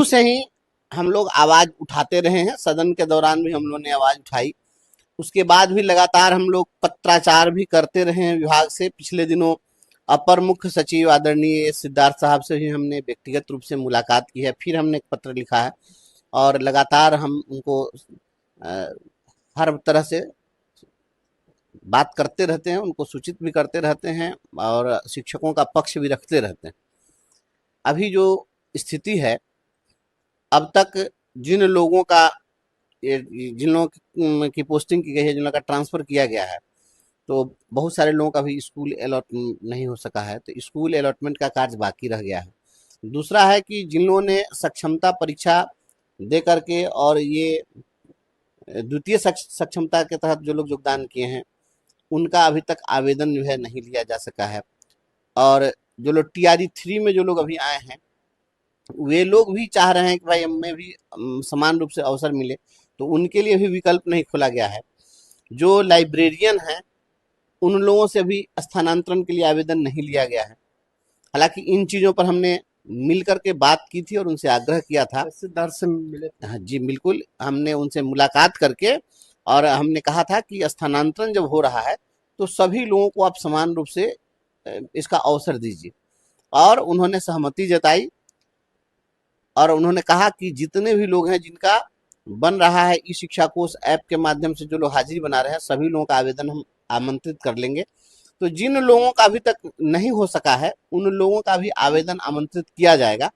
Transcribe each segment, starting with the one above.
शुरू से ही हम लोग आवाज उठाते रहे हैं। सदन के दौरान भी हम लोगों ने आवाज उठाई। उसके बाद भी लगातार हम लोग पत्राचार भी करते रहे हैं विभाग से। पिछले दिनों अपर मुख्य सचिव आदरणीय सिद्धार्थ साहब से भी हमने व्यक्तिगत रूप से मुलाकात की है। फिर हमने एक पत्र लिखा है और लगातार हम उनको अ, हर तरह से बात करते रहते हैं, उनको सूचित भी करते रहते हैं और शिक्षकों का पक्ष भी रखते रहते हैं। अभी जो स्थिति है, अब तक जिन लोगों का जिन लोगों की पोस्टिंग की गई है, जिन लोगों का ट्रांसफर किया गया है, तो बहुत सारे लोगों का भी स्कूल अलॉट नहीं हो सका है, तो स्कूल अलॉटमेंट का कार्य बाकी रह गया है। दूसरा है कि जिन लोगों ने सक्षमता परीक्षा दे करके और ये द्वितीय सक्षमता के तहत जो लोग योगदान किए हैं, उनका अभी तक आवेदन जो है नहीं लिया जा सका है। और जो लोग टीआरई 3 में जो लोग अभी आए हैं, वे लोग भी चाह रहे हैं कि भाई हमें भी समान रूप से अवसर मिले, तो उनके लिए भी विकल्प नहीं खोला गया है। जो लाइब्रेरियन हैं, उन लोगों से भी स्थानांतरण के लिए आवेदन नहीं लिया गया है। हालांकि इन चीज़ों पर हमने मिल करके बात की थी और उनसे आग्रह किया था। सिद्धार्थ से मिले? हाँ जी, बिल्कुल, हमने उनसे मुलाकात करके और हमने कहा था कि स्थानांतरण जब हो रहा है तो सभी लोगों को आप समान रूप से इसका अवसर दीजिए, और उन्होंने सहमति जताई। और उन्होंने कहा कि जितने भी लोग हैं जिनका बन रहा है ई शिक्षा कोष ऐप के माध्यम से, जो लोग हाजिरी बना रहे हैं, सभी लोगों का आवेदन हम आमंत्रित कर लेंगे। तो जिन लोगों का अभी तक नहीं हो सका है, उन लोगों का भी आवेदन आमंत्रित किया जाएगा।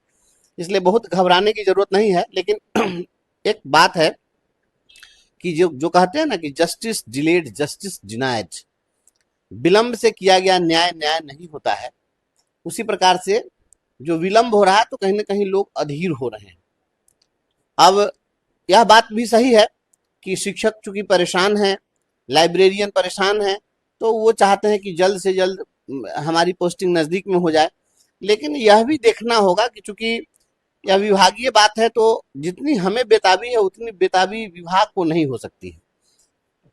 इसलिए बहुत घबराने की जरूरत नहीं है। लेकिन एक बात है कि जो जो कहते हैं ना कि जस्टिस डिलेड जस्टिस डिनाइड, विलंब से किया गया न्याय न्याय नहीं होता है। उसी प्रकार से जो विलंब हो रहा है, तो कहीं ना कहीं लोग अधीर हो रहे हैं। अब यह बात भी सही है कि शिक्षक चूंकि परेशान हैं, लाइब्रेरियन परेशान हैं, तो वो चाहते हैं कि जल्द से जल्द हमारी पोस्टिंग नज़दीक में हो जाए। लेकिन यह भी देखना होगा कि चूंकि यह विभागीय बात है, तो जितनी हमें बेताबी है उतनी बेताबी विभाग को नहीं हो सकती है।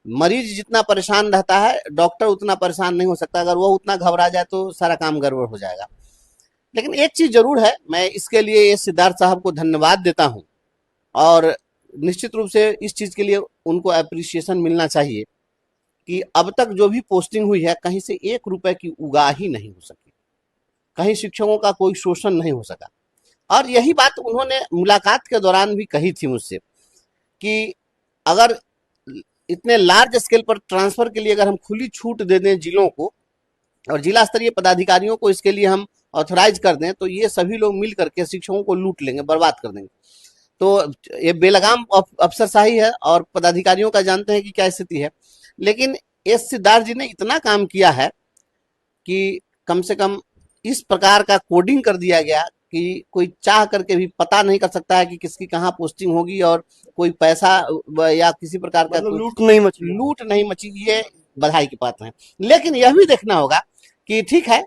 मरीज जितना परेशान रहता है, डॉक्टर उतना परेशान नहीं हो सकता। अगर वो उतना घबरा जाए तो सारा काम गड़बड़ हो जाएगा। लेकिन एक चीज जरूर है, मैं इसके लिए सिद्धार्थ साहब को धन्यवाद देता हूँ, और निश्चित रूप से इस चीज के लिए उनको अप्रिसिएशन मिलना चाहिए कि अब तक जो भी पोस्टिंग हुई है, कहीं से 1 रुपए की उगाही नहीं हो सकी, कहीं शिक्षकों का कोई शोषण नहीं हो सका। और यही बात उन्होंने मुलाकात के दौरान भी कही थी मुझसे कि अगर इतने लार्ज स्केल पर ट्रांसफर के लिए अगर हम खुली छूट दे दें जिलों को, और जिला स्तरीय पदाधिकारियों को इसके लिए हम ऑथराइज कर दें, तो ये सभी लोग मिल करके शिक्षकों को लूट लेंगे, बर्बाद कर देंगे। तो ये बेलगाम अफसरशाही है, और पदाधिकारियों का जानते हैं कि क्या स्थिति है। लेकिन एस सिद्धार्थ जी ने इतना काम किया है कि कम से कम इस प्रकार का कोडिंग कर दिया गया कि कोई चाह करके भी पता नहीं कर सकता है कि किसकी कहाँ पोस्टिंग होगी, और कोई पैसा या किसी प्रकार का मतलब लूट नहीं मची। ये बधाई की बात है। लेकिन यह भी देखना होगा कि ठीक है,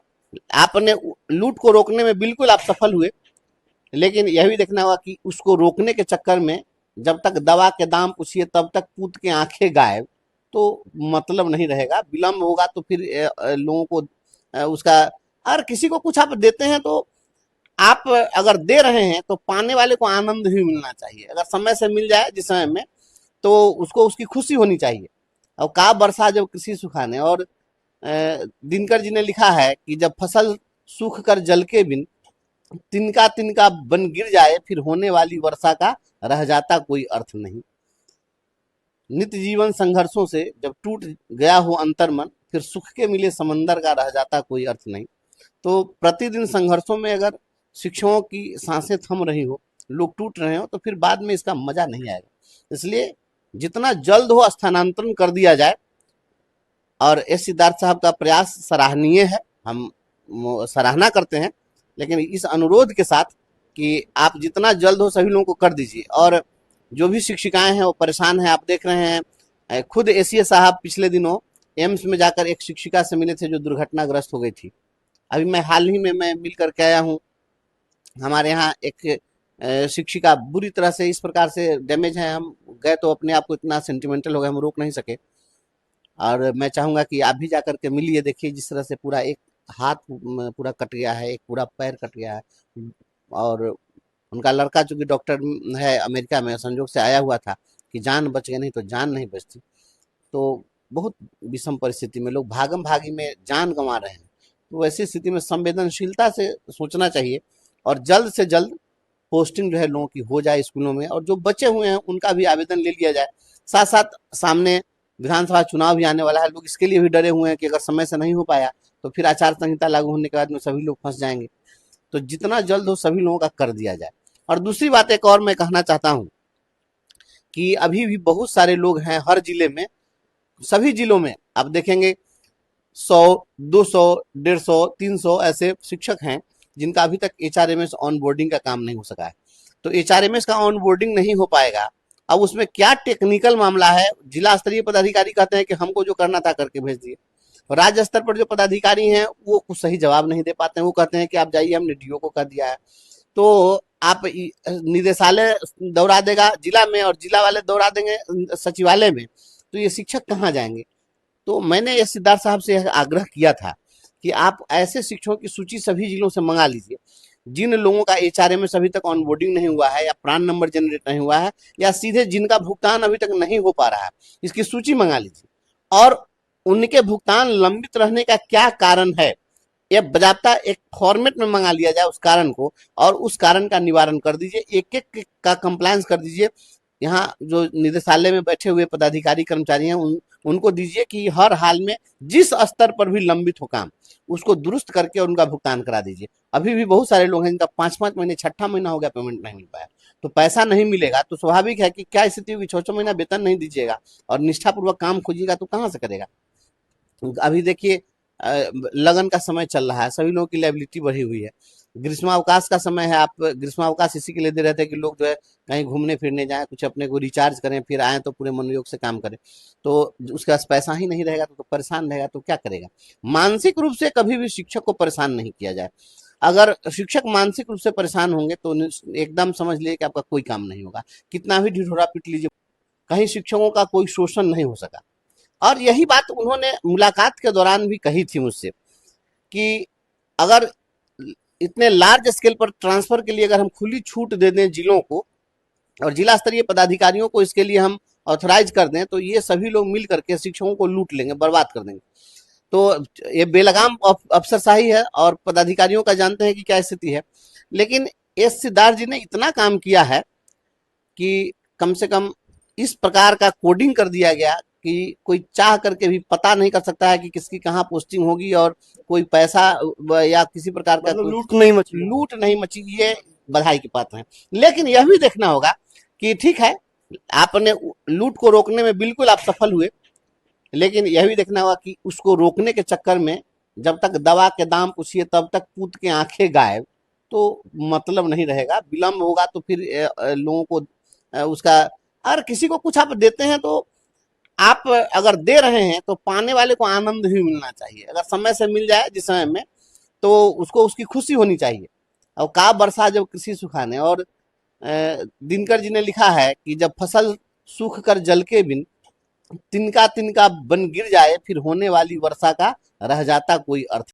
आपने लूट को रोकने में बिल्कुल आप सफल हुए, लेकिन यह भी देखना होगा कि उसको रोकने के चक्कर में जब तक दवा के दाम पूछिए तब तक पूत के आंखें गायब, तो मतलब नहीं रहेगा। विलम्ब होगा तो फिर लोगों को उसका, अगर किसी को कुछ आप देते हैं, तो आप अगर दे रहे हैं तो पाने वाले को आनंद भी मिलना चाहिए। अगर समय से मिल जाए जिस समय में, तो उसको उसकी खुशी होनी चाहिए। और का बरसा जब कृषि सुखाने, और दिनकर जी ने लिखा है कि जब फसल सूख कर जल के बिन तिनका तिनका बन गिर जाए, फिर होने वाली वर्षा का रह जाता कोई अर्थ नहीं। नित्य जीवन संघर्षों से जब टूट गया हो अंतर्मन, फिर सुख के मिले समंदर का रह जाता कोई अर्थ नहीं। तो प्रतिदिन संघर्षों में अगर शिक्षकों की सांसें थम रही हो, लोग टूट रहे हो, तो फिर बाद में इसका मजा नहीं आएगा। इसलिए जितना जल्द हो स्थानांतरण कर दिया जाए। और एस सिद्धार्थ साहब का प्रयास सराहनीय है, हम सराहना करते हैं। लेकिन इस अनुरोध के साथ कि आप जितना जल्द हो सभी लोगों को कर दीजिए। और जो भी शिक्षिकाएं हैं वो परेशान हैं, आप देख रहे हैं। खुद एसीए साहब पिछले दिनों एम्स में जाकर एक शिक्षिका से मिले थे जो दुर्घटनाग्रस्त हो गई थी। अभी मैं हाल ही में मैं मिल करके आया हूँ। हमारे यहाँ एक शिक्षिका बुरी तरह से इस प्रकार से डैमेज है। हम गए तो अपने आप को इतना सेंटिमेंटल हो गए, हम रोक नहीं सके। और मैं चाहूंगा कि आप भी जाकर के मिलिए, देखिए जिस तरह से पूरा एक हाथ पूरा कट गया है, एक पूरा पैर कट गया है, और उनका लड़का चूंकि डॉक्टर है अमेरिका में, संजोग से आया हुआ था कि जान बच गई, नहीं तो जान नहीं बचती। तो बहुत विषम परिस्थिति में लोग भागम भागी में जान गंवा रहे हैं। तो ऐसी स्थिति में संवेदनशीलता से सोचना चाहिए और जल्द से जल्द पोस्टिंग जो है लोगों की हो जाए स्कूलों में, और जो बचे हुए हैं उनका भी आवेदन ले लिया जाए। साथ साथ सामने विधानसभा चुनाव भी आने वाला है, लोग इसके लिए भी डरे हुए हैं कि अगर समय से नहीं हो पाया तो फिर आचार संहिता लागू होने के बाद में सभी लोग फंस जाएंगे। तो जितना जल्द हो सभी लोगों का कर दिया जाए। और दूसरी बात एक और मैं कहना चाहता हूँ कि अभी भी बहुत सारे लोग हैं हर जिले में, सभी जिलों में आप देखेंगे 100, 200, 150, 300 ऐसे शिक्षक हैं जिनका अभी तक एचआरएमएस ऑन बोर्डिंग का काम नहीं हो सका है। तो एचआरएमएस का ऑन बोर्डिंग नहीं हो पाएगा। अब उसमें क्या टेक्निकल मामला है, जिला स्तरीय पदाधिकारी कहते हैं कि हमको जो करना था करके भेज दिए। राज्य स्तर पर जो पदाधिकारी हैं वो कुछ सही जवाब नहीं दे पाते हैं, वो कहते हैं कि आप जाइए, हमने डीओ को कह दिया है। तो आप निदेशालय दौड़ा देगा जिला में और जिला वाले दौड़ा देंगे सचिवालय में, तो ये शिक्षक कहाँ जाएंगे। तो मैंने ये सिद्धार्थ साहब से आग्रह किया था कि आप ऐसे शिक्षकों की सूची सभी जिलों से मंगा लीजिए जिन लोगों का एचआरएमएस अभी तक ऑनबोर्डिंग नहीं हुआ है या प्रान नंबर जनरेट नहीं हुआ है या सीधे जिनका भुगतान अभी तक नहीं हो पा रहा है, इसकी सूची मंगा लीजिए और उनके भुगतान लंबित रहने का क्या कारण है ये बजाता एक फॉर्मेट में मंगा लिया जाए उस कारण को, और उस कारण का निवारण कर दीजिए, एक एक का कंप्लायंस कर दीजिए। यहाँ जो निदेशालय में बैठे हुए पदाधिकारी कर्मचारी हैं उनको दीजिए कि हर हाल में जिस स्तर पर भी लंबित हो काम उसको दुरुस्त करके और उनका भुगतान करा दीजिए। अभी भी बहुत सारे लोग हैं जिनका 5-5 महीने, 6ठा महीना हो गया पेमेंट नहीं मिल पाया। तो पैसा नहीं मिलेगा तो स्वाभाविक है कि क्या स्थिति होगी, 6-6 महीना वेतन नहीं दीजिएगा और निष्ठापूर्वक काम खोजिएगा तो कहाँ से करेगा। अभी देखिए लगन का समय चल रहा है, सभी लोगों की लायबिलिटी बढ़ी हुई है। ग्रीष्मावकाश का समय है, आप ग्रीष्मावकाश इसी के लिए दे रहे थे कि लोग जो है कहीं घूमने फिरने जाएं, कुछ अपने को रिचार्ज करें, फिर आए तो पूरे मनोयोग से काम करें। तो उसके पास पैसा ही नहीं रहेगा तो परेशान रहेगा तो क्या करेगा। मानसिक रूप से कभी भी शिक्षक को परेशान नहीं किया जाए। अगर शिक्षक मानसिक रूप से परेशान होंगे तो एकदम समझ लिए कि आपका कोई काम नहीं होगा, कितना भी ढिढोरा पीट लीजिए, कहीं शिक्षकों का कोई शोषण नहीं हो सका। और यही बात उन्होंने मुलाकात के दौरान भी कही थी मुझसे कि अगर इतने लार्ज स्केल पर ट्रांसफर के लिए अगर हम खुली छूट दे दें जिलों को और जिला स्तरीय पदाधिकारियों को इसके लिए हम ऑथराइज कर दें तो ये सभी लोग मिल करके शिक्षकों को लूट लेंगे, बर्बाद कर देंगे। तो ये बेलगाम अफसरशाही है और पदाधिकारियों का जानते हैं कि क्या स्थिति है। लेकिन एस सिद्धार्थ जी ने इतना काम किया है कि कम से कम इस प्रकार का कोडिंग कर दिया गया कि कोई चाह करके भी पता नहीं कर सकता है कि किसकी कहाँ पोस्टिंग होगी और कोई पैसा या किसी प्रकार का मतलब लूट नहीं मची। ये बधाई की बात है। लेकिन यह भी देखना होगा कि ठीक है आपने लूट को रोकने में बिल्कुल आप सफल हुए, लेकिन यह भी देखना होगा कि उसको रोकने के चक्कर में जब तक दवा के दाम पूछिए तब तक पूत के आंखें गायब, तो मतलब नहीं रहेगा। विलम्ब होगा तो फिर लोगों को उसका, अगर किसी को कुछ आप देते हैं तो आप अगर दे रहे हैं तो पाने वाले को आनंद भी मिलना चाहिए। अगर समय से मिल जाए जिस समय में तो उसको उसकी खुशी होनी चाहिए। और का बरसा जब कृषि सुखाने, और दिनकर जी ने लिखा है कि जब फसल सूख कर जल के बिन तिनका तिनका बन गिर जाए फिर होने वाली वर्षा का रह जाता कोई अर्थ।